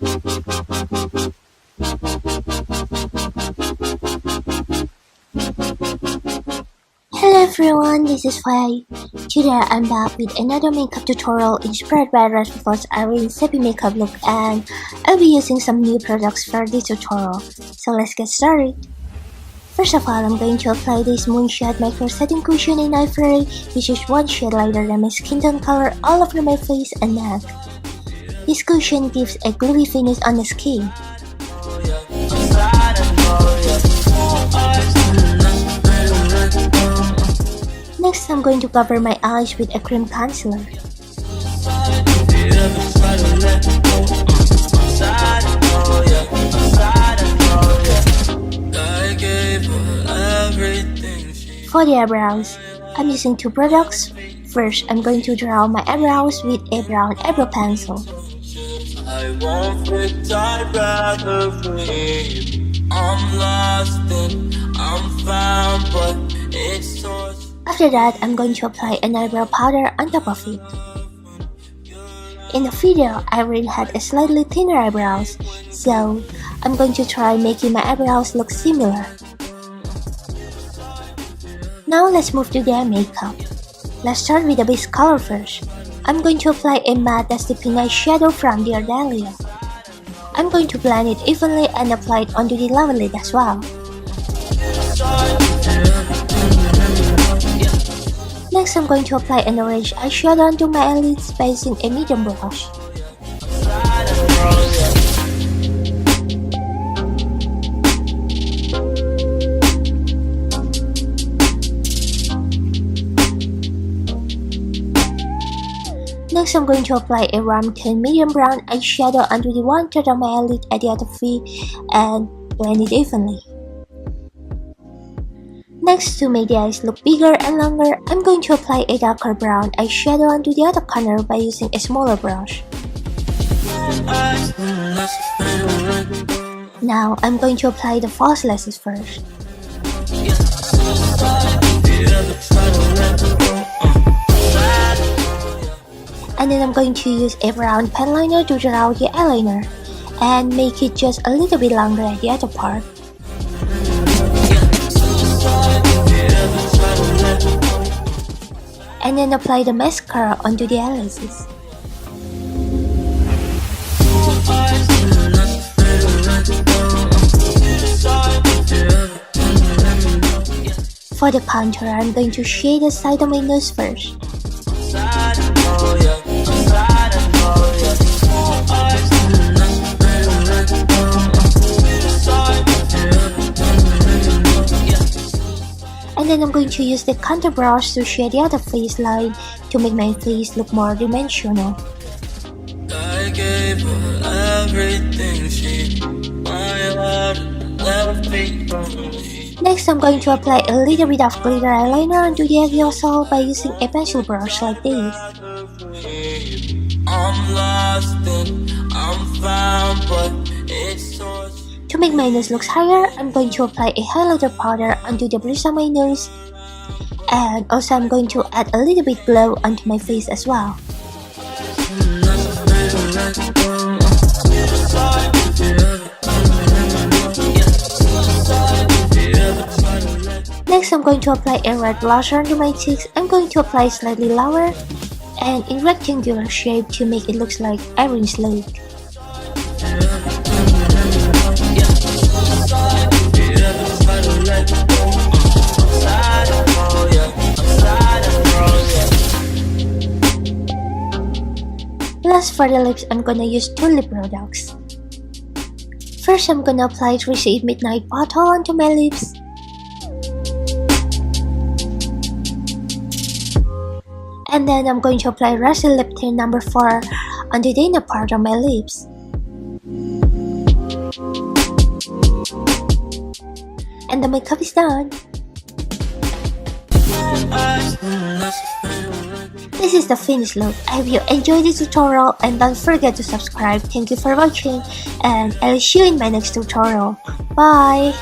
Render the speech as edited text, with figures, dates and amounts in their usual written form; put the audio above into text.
Hello everyone, this is Faye. Today I'm back with another makeup tutorial inspired by Red Velvet Irene Sappy makeup look, and I'll be using some new products for this tutorial. So let's get started. First of all, I'm going to apply this moonshot micro setting cushion in Ivory, which is one shade lighter than my skin tone color all over my face and neck. This cushion gives a gluey finish on the skin. Next, I'm going to cover my eyes with a cream concealer. For the eyebrows, I'm using two products. First, I'm going to draw my eyebrows with a brown eyebrow pencil. After that, I'm going to apply an eyebrow powder on top of it. In the video, Irene had a slightly thinner eyebrows, so I'm going to try making my eyebrows look similar. Now let's move to the eye makeup. Let's start with the base color first. I'm going to apply a matte dusty pink eyeshadow from the DAHLIA. I'm going to blend it evenly and apply it onto the lower lid as well. Next, I'm going to apply an orange eyeshadow onto my eyelids by using a medium brush. Next, I'm going to apply a warm tone medium brown eyeshadow onto the one third of my eyelid at the other V and blend it evenly. Next, to make the eyes look bigger and longer, I'm going to apply a darker brown eyeshadow onto the other corner by using a smaller brush. Now, I'm going to apply the false lashes first. And then I'm going to use a brown pen liner to draw the eyeliner and make it just a little bit longer at the other part. And then apply the mascara onto the eyelashes. For the contour, I'm going to shade the side of my nose first. And then I'm going to use the contour brush to shade the other face line to make my face look more dimensional. I gave her everything Next, I'm going to apply a little bit of glitter eyeliner onto the edge also by using a pencil brush like this. To make my nose look higher, I'm going to apply a highlighter powder onto the bridge of my nose, and also I'm going to add a little bit glow onto my face as well. Next, I'm going to apply a red blusher onto my cheeks. I'm going to apply slightly lower and in rectangular shape to make it look like Irene's leg. Last, for the lips, I'm gonna use two lip products. First, I'm gonna apply Rosy Midnight Bottle onto my lips. And then I'm going to apply Rosy Lip Tint number 4 onto the inner part of my lips. And the makeup is done. This is the finished look. I hope you enjoyed this tutorial and don't forget to subscribe. Thank you for watching and I'll see you in my next tutorial. Bye!